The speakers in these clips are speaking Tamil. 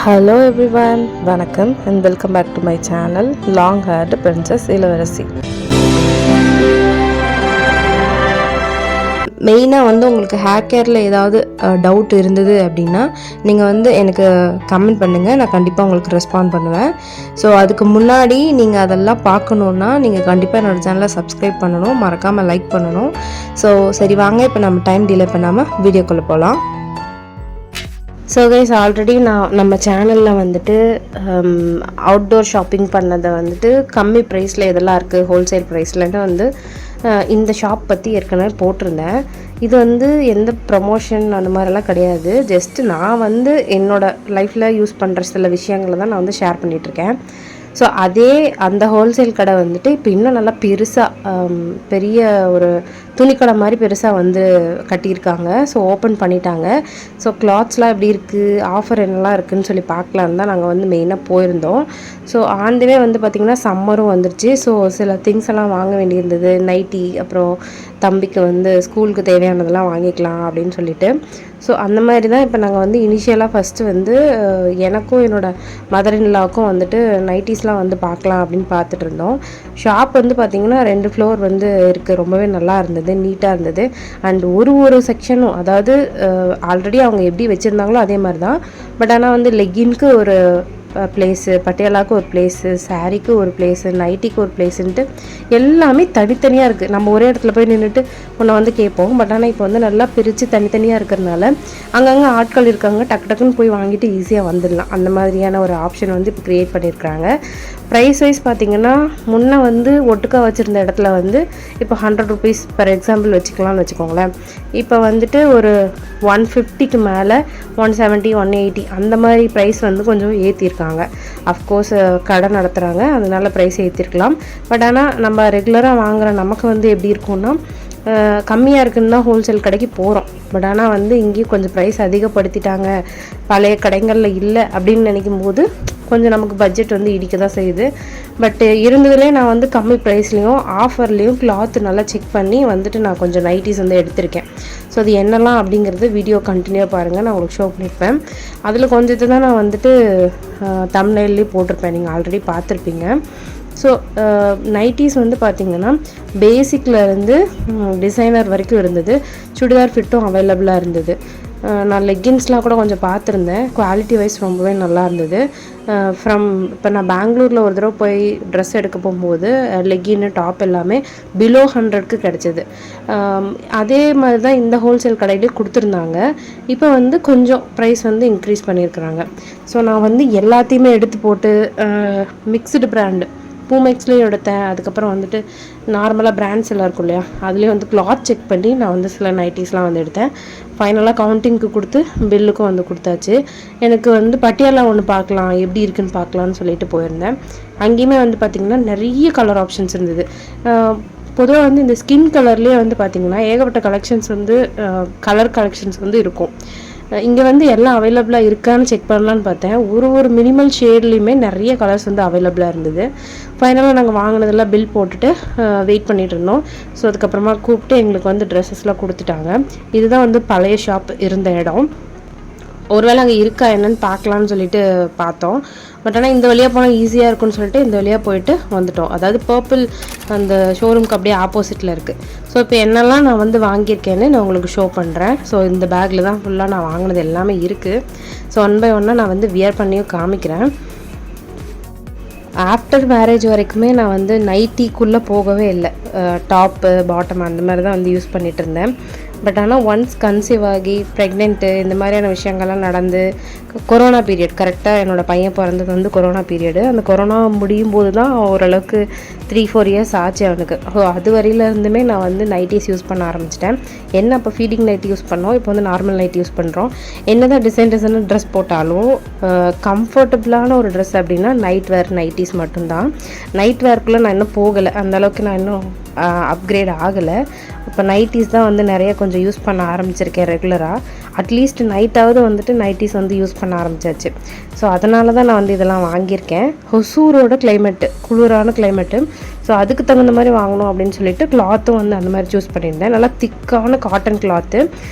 Hello everyone, வணக்கம் and welcome back to my channel Long Haired Princess இளவரசி. மெயினாக உங்களுக்கு ஹேர் கேரில் ஏதாவது டவுட் இருந்தது அப்படின்னா நீங்கள் எனக்கு கமெண்ட் பண்ணுங்கள், நான் கண்டிப்பாக உங்களுக்கு ரெஸ்பாண்ட் பண்ணுவேன். ஸோ அதுக்கு முன்னாடி நீங்கள் அதெல்லாம் பார்க்கணுன்னா நீங்கள் கண்டிப்பாக என்னோடய சேனலை சப்ஸ்கிரைப் பண்ணணும், மறக்காமல் லைக் பண்ணணும். ஸோ சரி வாங்க, இப்போ நம்ம டைம் டிலே பண்ணாமல் வீடியோக்குள்ளே போகலாம். ஸோ கைஸ், ஆல்ரெடி நம்ம சேனலில் அவுட்டோர் ஷாப்பிங் பண்ணதை கம்மி ப்ரைஸில் எதெல்லாம் இருக்குது ஹோல்சேல் ப்ரைஸ்லன்ட்டு இந்த ஷாப் பற்றி ஏற்கனவே போட்டிருந்தேன். இது எந்த ப்ரமோஷன் அந்த மாதிரிலாம் கிடையாது. ஜஸ்ட்டு நான் என்னோடய லைஃப்பில் யூஸ் பண்ணுற சில விஷயங்களை தான் நான் ஷேர் பண்ணிகிட்ருக்கேன். ஸோ அந்த ஹோல்சேல் கடை இப்போ இன்னும் நல்லா பெருசாக பெரிய ஒரு துணிக்கடை மாதிரி பெருசாக கட்டியிருக்காங்க. ஸோ ஓப்பன் பண்ணிட்டாங்க. ஸோ கிளாத்ஸ்லாம் எப்படி இருக்குது, ஆஃபர் என்னெல்லாம் இருக்குதுன்னு சொல்லி பார்க்கலான்னு தான் நாங்கள் மெயினாக போயிருந்தோம். ஸோ ஆண்டுமே பார்த்திங்கன்னா சம்மரும் வந்துருச்சு. ஸோ சில திங்ஸ் எல்லாம் வாங்க வேண்டியிருந்தது, நைட்டி, அப்புறம் தம்பிக்கு ஸ்கூலுக்கு தேவையானதெல்லாம் வாங்கிக்கலாம் அப்படின்னு சொல்லிட்டு. ஸோ அந்த மாதிரி தான் இப்போ நாங்கள் இனிஷியலாக ஃபஸ்ட்டு எனக்கும் என்னோடய மதர் இன்லாவுக்கும் நைட்டிஸ்லாம் பார்க்கலாம் அப்படின்னு பார்த்துட்டு இருந்தோம். ஷாப் பார்த்திங்கன்னா 2 ஃப்ளோர் இருக்குது. ரொம்பவே நல்லா இருந்தது, நீட்டாக இருந்தது. அண்ட் ஒரு செக்ஷனும், அதாவது ஆல்ரெடி அவங்க எப்படி வச்சுருந்தாங்களோ அதே மாதிரி தான். பட் ஆனால் லெக்கின்க்கு ஒரு பிளேஸு, பட்டியாலாவுக்கு ஒரு பிளேஸு, சாரீக்கு ஒரு பிளேஸு, நைட்டிக்கு ஒரு பிளேஸுன்ட்டு எல்லாமே தனித்தனியாக இருக்குது. நம்ம ஒரே இடத்துல போய் நின்றுட்டு ஒன்று கேட்போம். பட் ஆனால் இப்போ நல்லா பிரித்து தனித்தனியாக இருக்கிறதுனால அங்கங்கே ஆட்கள் இருக்காங்க, டக்கு டக்குன்னு போய் வாங்கிட்டு ஈஸியாக வந்துடலாம். அந்த மாதிரியான ஒரு ஆப்ஷன் இப்போ க்ரியேட் பண்ணியிருக்கிறாங்க. ப்ரைஸ் வைஸ் பார்த்திங்கன்னா முன்னே ஒட்டுக்கா வச்சுருந்த இடத்துல இப்போ 100 ருபீஸ் பர் எக்ஸாம்பிள் வச்சுக்கலாம்னு வச்சுக்கோங்களேன். இப்போ ஒரு 150க்கு மேலே 170, 180 அந்த மாதிரி ப்ரைஸ் கொஞ்சம் ஏற்றிருக்காங்க. அஃப்கோர்ஸ் கடை நடத்துகிறாங்க, அதனால ப்ரைஸ் ஏற்றிருக்கலாம். பட் ஆனால் நம்ம ரெகுலராக வாங்குகிற நமக்கு எப்படி இருக்கும்னா கம்மியாக இருக்குன்னு தான் ஹோல்சேல் கடைக்கு போகிறோம். பட் ஆனால் இங்கேயும் கொஞ்சம் ப்ரைஸ் அதிகப்படுத்திட்டாங்க, பழைய கடைகளில் இல்லை அப்படின்னு நினைக்கும் போது கொஞ்சம் நமக்கு பட்ஜெட் இடிக்க தான் செய்யுது. பட் இருந்ததுலேயே நான் கம்மி ப்ரைஸ்லேயும் ஆஃபர்லேயும் கிளாத் நல்லா செக் பண்ணி நான் கொஞ்சம் நைட்டிஸ் எடுத்திருக்கேன். ஸோ அது என்னெல்லாம் அப்படிங்கிறது வீடியோ கண்டினியூவாக பாருங்கள், நான் உங்களுக்கு ஷோ பண்ணியிருப்பேன். அதில் கொஞ்சத்தை தான் நான் தம்ப்நெயில்லேயே போட்டிருப்பேன், நீங்கள் ஆல்ரெடி பார்த்துருப்பீங்க. ஸோ நைட்டிஸ் பார்த்திங்கன்னா பேசிக்லேருந்து டிசைனர் வரைக்கும் இருந்தது. சுடிதார் ஃபிட்டும் அவைலபிளாக இருந்தது. நான் லெக்கின்ஸ்லாம் கூட கொஞ்சம் பார்த்துருந்தேன். குவாலிட்டி வைஸ் ரொம்பவே நல்லா இருந்தது. இப்போ நான் பெங்களூரில் ஒரு தடவை போய் ட்ரெஸ் எடுக்க போகும்போது லெக்கின்னு டாப் எல்லாமே பிலோ 100க்கு கிடச்சிது. அதே மாதிரி தான் இந்த ஹோல்சேல் கடையிலே கொடுத்துருந்தாங்க. இப்போ கொஞ்சம் ப்ரைஸ் இன்க்ரீஸ் பண்ணியிருக்கிறாங்க. ஸோ நான் எல்லாத்தையுமே எடுத்து போட்டு மிக்ஸ்டு பிராண்டு பூமெக்ஸ்லேயும் எடுத்தேன். அதுக்கப்புறம் நார்மலாக பிராண்ட்ஸ் எல்லாம் இருக்கும் இல்லையா, அதுலேயும் கிளாத் செக் பண்ணி நான் சில நைட்டிஸ்லாம் எடுத்தேன். ஃபைனலாக கவுண்டிங்க்கு கொடுத்து பில்லுக்கும் கொடுத்தாச்சு. எனக்கு பட்டியாலா ஒன்று பார்க்கலாம், எப்படி இருக்குன்னு பார்க்கலான்னு சொல்லிட்டு போயிருந்தேன். அங்கேயுமே பார்த்திங்கன்னா நிறைய கலர் ஆப்ஷன்ஸ் இருந்தது. பொதுவாக இந்த ஸ்கின் கலர்லேயே பார்த்திங்கன்னா ஏகப்பட்ட கலெக்ஷன்ஸ் கலர் கலெக்ஷன்ஸ் இருக்கும். இங்கே எல்லாம் அவைலபிளாக இருக்கான்னு செக் பண்ணலான்னு பார்த்தேன். ஒரு மினிமல் ஷேட்லேயுமே நிறைய கலர்ஸ் அவைலபிளாக இருந்தது. ஃபைனலாக நாங்கள் வாங்கினதெல்லாம் பில் போட்டுட்டு வெயிட் பண்ணிகிட்டு இருந்தோம். ஸோ அதுக்கப்புறமா கூப்பிட்டு எங்களுக்கு ட்ரெஸ்ஸஸ்லாம் கொடுத்துட்டாங்க. இதுதான் பழைய ஷாப் இருந்த இடம். ஒருவேளை அங்கே இருக்கா என்னன்னு பார்க்கலான்னு சொல்லிட்டு பார்த்தோம். பட் ஆனால் இந்த வழியாக போனால் ஈஸியாக இருக்குன்னு சொல்லிட்டு இந்த வழியாக போயிட்டு வந்துட்டோம். அதாவது பர்பிள் அந்த ஷோரூம்க்கு அப்படியே ஆப்போசிட்டில் இருக்குது. ஸோ இப்போ என்னெல்லாம் நான் வாங்கியிருக்கேன்னு நான் உங்களுக்கு ஷோ பண்ணுறேன். ஸோ இந்த பேக்கில் தான் ஃபுல்லாக நான் வாங்கினது எல்லாமே இருக்குது. ஸோ 1 பை 1 நான் வியர் பண்ணியும் காமிக்கிறேன். ஆஃப்டர் மேரேஜ் வரைக்குமே நான் நைட்டிக்குள்ளே போகவே இல்லை. டாப்பு பாட்டம் அந்த மாதிரி தான் யூஸ் பண்ணிகிட்டு இருந்தேன். பட் ஆனால் ஒன்ஸ் கன்சீவ் ஆகி ப்ரெக்னென்ட்டு இந்த மாதிரியான விஷயங்கள்லாம் நடந்து கொரோனா பீரியட், கரெக்டாக என்னோடய பையன் பிறந்தது கொரோனா பீரியடு. அந்த கொரோனா முடியும் போது தான் ஓரளவுக்கு 3-4 இயர்ஸ் ஆச்சு அவனுக்கு. ஸோ அது வரையிலேருந்துமே நான் நைட்டிஸ் யூஸ் பண்ண ஆரம்பிச்சிட்டேன். என்ன அப்போ ஃபீடிங் நைட்டி யூஸ் பண்ணோம், இப்போ நார்மல் நைட்டி யூஸ் பண்ணுறோம். என்ன தான் டிசைன் ட்ரெஸ் போட்டாலும் கம்ஃபர்டபுளான ஒரு ட்ரெஸ் அப்படின்னா நைட் வேர் நைட்டிஸ் மட்டும்தான். நைட் வேர்க்குள்ளே நான் இன்னும் போகலை, அந்தளவுக்கு நான் இன்னும் அப்கிரேட் ஆகலை. இப்போ நைட்டிஸ் தான் நிறைய கொஞ்சம் யூஸ் பண்ண ஆரம்பிச்சிருக்கேன் ரெகுலராக. அட்லீஸ்ட் நைட்டாவது நைட்டிஸ் யூஸ் பண்ண ஆரம்பிச்சாச்சு. ஸோ அதனால தான் நான் இதெல்லாம் வாங்கியிருக்கேன். ஹொசூரோட கிளைமேட்டு குளிரான கிளைமேட்டு. ஸோ அதுக்கு தகுந்த மாதிரி வாங்கணும் அப்படின்னு சொல்லிட்டு கிளாத்தும் அந்த மாதிரி சூஸ் பண்ணியிருந்தேன். நல்லா திக்கான cotton cloth.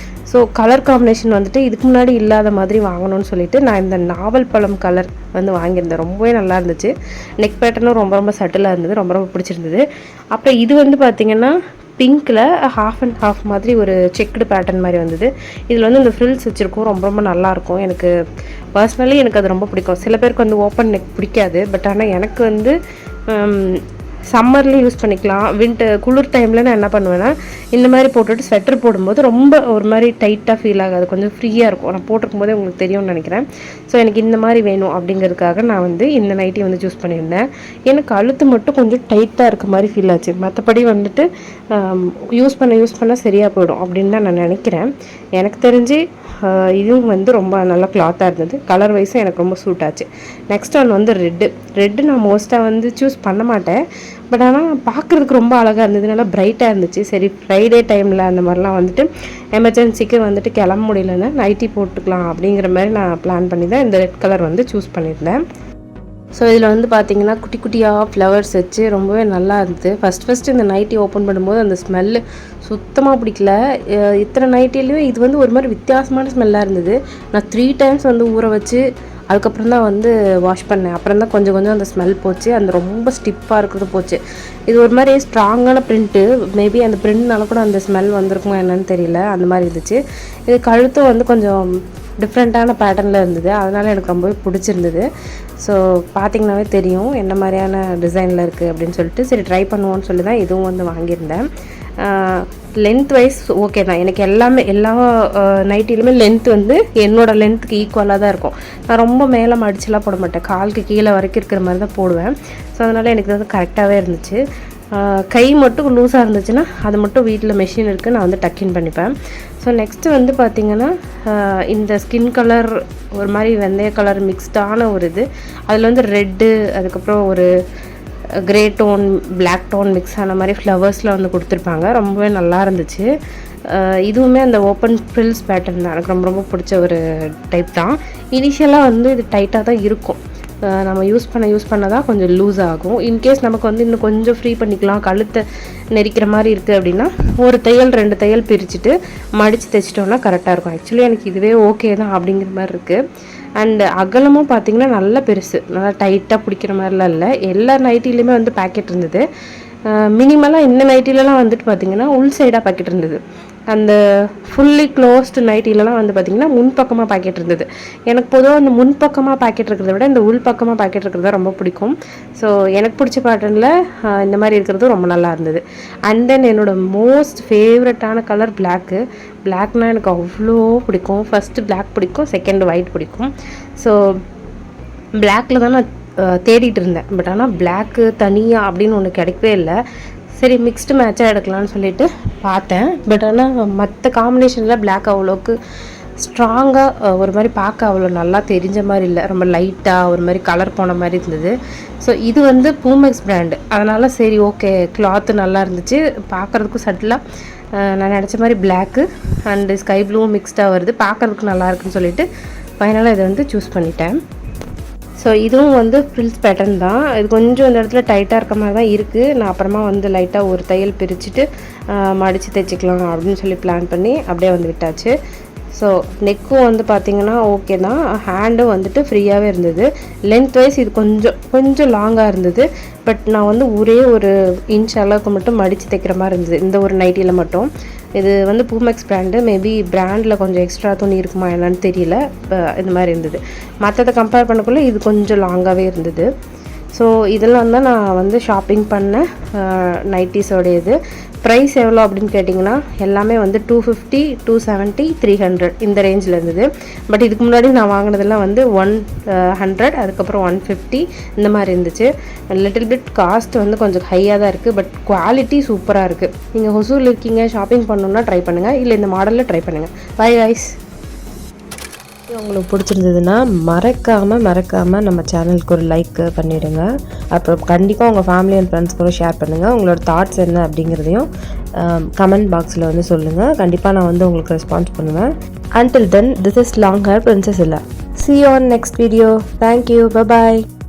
So so colour combination வந்துட்டு இதுக்கு முன்னாடி இல்லாத மாதிரி வாங்கணும்னு சொல்லிட்டு நான் இந்த நாவல் பழம் கலர் வந்து வாங்கியிருந்தேன். ரொம்பவே நல்லா இருந்துச்சு. நெக் பேட்டர்னும் ரொம்ப ரொம்ப சட்டிலாக இருந்தது, ரொம்ப ரொம்ப பிடிச்சிருந்தது. அப்புறம் இது வந்து பார்த்திங்கன்னா பிங்க்கில் ஹாஃப் அண்ட் ஹாஃப் மாதிரி ஒரு செக்குடு பேட்டர்ன் மாதிரி வந்தது. இதில் வந்து இந்த ஃப்ரில்ஸ் வச்சுருக்கோம், ரொம்ப ரொம்ப நல்லாயிருக்கும். எனக்கு பர்சனலி எனக்கு அது ரொம்ப பிடிக்கும். சில பேருக்கு வந்து ஓப்பன் நெக் பிடிக்காது, பட் ஆனால் எனக்கு வந்து சம்மர்லேயும் யூஸ் பண்ணிக்கலாம். குளிர் டைமில் நான் என்ன பண்ணுவேன்னா இந்த மாதிரி போட்டுட்டு ஸ்வெட்டர் போடும்போது ரொம்ப ஒரு மாதிரி டைட்டாக ஃபீல் ஆகாது, கொஞ்சம் ஃப்ரீயாக இருக்கும். நான் போட்டிருக்கும் போதே உங்களுக்கு தெரியும்னு நினைக்கிறேன். ஸோ எனக்கு இந்த மாதிரி வேணும் அப்படிங்கிறதுக்காக நான் வந்து இந்த நைட்டி வந்து சூஸ் பண்ணியிருந்தேன். எனக்கு கழுத்து மட்டும் கொஞ்சம் டைட்டாக இருக்க மாதிரி ஃபீல் ஆச்சு. மற்றபடி வந்துட்டு யூஸ் பண்ண சரியாக போயிடும் அப்படின்னு தான் நான் நினைக்கிறேன். எனக்கு தெரிஞ்சு இதுவும் வந்து ரொம்ப நல்லா கிளாத்தாக இருந்தது. கலர் வைஸும் எனக்கு ரொம்ப சூட் ஆச்சு. நெக்ஸ்ட் ஒன் வந்து ரெட்டு நான் மோஸ்ட்டாக வந்து சூஸ் பண்ண மாட்டேன், பட் ஆனால் பார்க்குறதுக்கு ரொம்ப அழகாக இருந்தது, நல்லா பிரைட்டாக இருந்துச்சு. சரி ஃப்ரைடே டைமில் அந்த மாதிரிலாம் வந்துட்டு எமர்ஜென்சிக்கு வந்துட்டு கிளம்ப முடியலன்னா நைட்டி போட்டுக்கலாம் அப்படிங்கிற மாதிரி நான் பிளான் பண்ணி தான் இந்த ரெட் கலர் வந்து சூஸ் பண்ணியிருந்தேன். ஸோ இதில் வந்து பார்த்திங்கன்னா குட்டி குட்டியாக ஃப்ளவர்ஸ் வச்சு ரொம்பவே நல்லா இருந்தது. ஃபஸ்ட்டு இந்த நைட்டி ஓப்பன் பண்ணும்போது அந்த ஸ்மெல்லு சுத்தமாக பிடிக்கல. இத்தனை நைட்டிலையும் இது வந்து ஒரு மாதிரி வித்தியாசமான ஸ்மெல்லாக இருந்தது. நான் 3 டைம்ஸ் வந்து ஊற வச்சு அதுக்கப்புறம் தான் வந்து வாஷ் பண்ணேன். அப்புறம் தான் கொஞ்சம் கொஞ்சம் அந்த ஸ்மெல் போச்சு, அந்த ரொம்ப ஸ்டிப்பாக இருக்கிறது போச்சு. இது ஒரு மாதிரி ஸ்ட்ராங்கான பிரிண்ட்டு, மேபி அந்த பிரிண்ட்னால கூட அந்த ஸ்மெல் வந்திருக்குமா என்னன்னு தெரியல, அந்த மாதிரி இருந்துச்சு. இது கழுத்தும் வந்து கொஞ்சம் டிஃப்ரெண்ட்டான பேட்டர்னில் இருந்தது, அதனால் எனக்கு ரொம்பவே பிடிச்சிருந்தது. ஸோ பார்த்திங்கனாவே தெரியும் என்ன மாதிரியான டிசைனில் இருக்குது அப்படின்னு சொல்லிட்டு சரி ட்ரை பண்ணுவோன்னு சொல்லி தான் இதுவும் வந்து வாங்கியிருந்தேன். லென்த் வைஸ் ஓகே தான், எனக்கு எல்லா நைட்டிலுமே லென்த் வந்து என்னோடய லென்த்துக்கு ஈக்குவலாக தான் இருக்கும். நான் ரொம்ப மேலே மடிச்சுலாம் போட மாட்டேன், காலுக்கு கீழே வரைக்கும் இருக்கிற மாதிரி தான் போடுவேன். ஸோ அதனால் எனக்கு வந்து கரெக்டாகவே இருந்துச்சு. கை மட்டும் லூஸாக இருந்துச்சுன்னா அது மட்டும் வீட்டில் மெஷின் இருக்குது, நான் வந்து டக்கின் பண்ணிப்பேன். ஸோ நெக்ஸ்ட்டு வந்து பார்த்திங்கன்னா இந்த ஸ்கின் கலர் ஒரு மாதிரி வெந்தய கலர் மிக்ஸ்டான ஒரு இது, அதில் வந்து ரெட்டு, அதுக்கப்புறம் ஒரு grey tone black tone mix ஆன மாதிரி ஃப்ளவர்ஸில் வந்து கொடுத்துருப்பாங்க. ரொம்பவே நல்லா இருந்துச்சு. இதுவுமே அந்த ஓப்பன் ஃப்ரில்ஸ் பேட்டர்ன் தான், எனக்கு ரொம்ப ரொம்ப பிடிச்ச ஒரு டைப் தான். இனிஷியலாக வந்து இது டைட்டாக தான் இருக்கும், நம்ம யூஸ் பண்ண தான் கொஞ்சம் லூஸ் ஆகும். இன்கேஸ் நமக்கு வந்து இன்னும் கொஞ்சம் ஃப்ரீ பண்ணிக்கலாம், கழுத்தை நெரிக்கிற மாதிரி இருக்குது அப்படின்னா ஒரு தையல் 2 தையல் பிரிச்சுட்டு மடித்து தைச்சிட்டோம்னா கரெக்டாக இருக்கும். ஆக்சுவலி எனக்கு இதுவே ஓகே தான் அப்படிங்கிற மாதிரி இருக்குது. அண்டு அகலமும் பார்த்திங்கன்னா நல்லா பெருசு, நல்லா டைட்டாக பிடிக்கிற மாதிரிலாம் இல்லை. எல்லா நைட்டிலையுமே வந்து பேக்கெட் இருந்தது. மினிமலாக இந்த நைட்டிலலாம் வந்துட்டு பார்த்திங்கன்னா உள் சைடாக பேக்கெட் இருந்தது. அந்த ஃபுல்லி க்ளோஸ்டு நைட்டிலலாம் வந்து பார்த்திங்கன்னா முன்பக்கமாக பேக்கெட் இருந்தது. எனக்கு பொதுவாக அந்த முன்பக்கமாக பேக்கெட் இருக்கிறத விட இந்த உள் பக்கமாக பேக்கெட் இருக்கிறது ரொம்ப பிடிக்கும். ஸோ எனக்கு பிடிச்ச பேட்டர்னில் இந்த மாதிரி இருக்கிறது ரொம்ப நல்லா இருந்தது. அண்ட் தென் என்னோடய மோஸ்ட் ஃபேவரட்டான கலர் பிளாக்னால் எனக்கு அவ்வளோ பிடிக்கும். ஃபஸ்ட்டு பிளாக் பிடிக்கும், செகண்ட் ஒயிட் பிடிக்கும். ஸோ பிளாக்கில் தான் நான் தேடிட்டு இருந்தேன், பட் ஆனால் பிளாக்கு தனியாக அப்படின்னு ஒன்று கிடைக்கவே இல்லை. சரி மிக்ஸ்டு மேட்சாக எடுக்கலான்னு சொல்லிட்டு பார்த்தேன், பட் ஆனால் மற்ற காம்பினேஷனில் பிளாக் அவ்வளோக்கு ஸ்ட்ராங்காக ஒரு மாதிரி பார்க்க அவ்வளோ நல்லா தெரிஞ்ச மாதிரி இல்லை, ரொம்ப லைட்டாக ஒரு மாதிரி கலர் போன மாதிரி இருந்தது. ஸோ இது வந்து பூமெக்ஸ் பிராண்டு, அதனால் சரி ஓகே கிளாத்து நல்லா இருந்துச்சு, பார்க்குறதுக்கும் சட்டிலாக நான் நினச்ச மாதிரி பிளாக்கு அண்டு ஸ்கை ப்ளூவும் மிக்ஸ்டாக வருது, பார்க்குறதுக்கு நல்லா இருக்குன்னு சொல்லிட்டு ஃபைனலாக இதை வந்து சூஸ் பண்ணிட்டேன். ஸோ இதுவும் வந்து ஃப்ரில்ஸ் பேட்டர்ன் தான். இது கொஞ்சம் இந்த இடத்துல டைட்டாக இருக்க மாதிரி தான் இருக்குது. நான் அப்புறமா வந்து லைட்டாக ஒரு தையல் பிரிச்சுட்டு மடித்து தைச்சிக்கலாம் அப்படின்னு சொல்லி பிளான் பண்ணி அப்படியே வந்து விட்டாச்சு. ஸோ நெக்கும் வந்து பார்த்திங்கன்னா ஓகே தான், ஹேண்டும் வந்துட்டு ஃப்ரீயாகவே இருந்தது. லென்த் வைஸ் இது கொஞ்சம் லாங்காக இருந்தது, பட் நான் வந்து ஒரே ஒரு இன்ச் அளவுக்கு மட்டும் மடித்து தைக்கிற மாதிரி இருந்தது இந்த ஒரு நைட்டியில் மட்டும். இது வந்து பூமெக்ஸ் பிராண்டு, மேபி பிராண்டில் கொஞ்சம் எக்ஸ்ட்ரா துணி இருக்குமா என்னன்னு தெரியல, இந்த மாதிரி இருந்தது. மற்றதை கம்பேர் பண்ணக்குள்ளே இது கொஞ்சம் லாங்காகவே இருந்தது. ஸோ இதெல்லாம் தான் நான் வந்து ஷாப்பிங் பண்ண நைட்டிஸோடைய இது. ப்ரைஸ் எவ்வளோ அப்படின்னு கேட்டிங்கன்னா எல்லாமே வந்து 250, 270, 300 இந்த ரேஞ்சில் இருந்தது. பட் இதுக்கு முன்னாடி நான் வாங்கினதெல்லாம் வந்து 100, அதுக்கப்புறம் 150 இந்த மாதிரி இருந்துச்சு. லிட்டில் பிட் காஸ்ட் வந்து கொஞ்சம் ஹையாக தான் இருக்குது, பட் குவாலிட்டி சூப்பராக இருக்குது. நீங்கள் ஹொசூரில் இருக்கீங்க, ஷாப்பிங் பண்ணணுன்னா ட்ரை பண்ணுங்கள், இல்லை இந்த மாடலில் ட்ரை பண்ணுங்கள். Bye guys. உங்களுக்கு பிடிச்சிருந்ததுன்னா மறக்காமல் நம்ம சேனலுக்கு ஒரு லைக் பண்ணிவிடுங்க. அப்புறம் கண்டிப்பாக உங்கள் ஃபேமிலி அண்ட் ஃப்ரெண்ட்ஸ் கூட ஷேர் பண்ணுங்கள். உங்களோட தாட்ஸ் என்ன அப்படிங்கிறதையும் கமெண்ட் பாக்ஸில் வந்து சொல்லுங்கள். கண்டிப்பாக நான் வந்து உங்களுக்கு ரெஸ்பான்ஸ் பண்ணுவேன். Until then, this is long hair princess Ella. See you on next video. Thank you. Bye bye.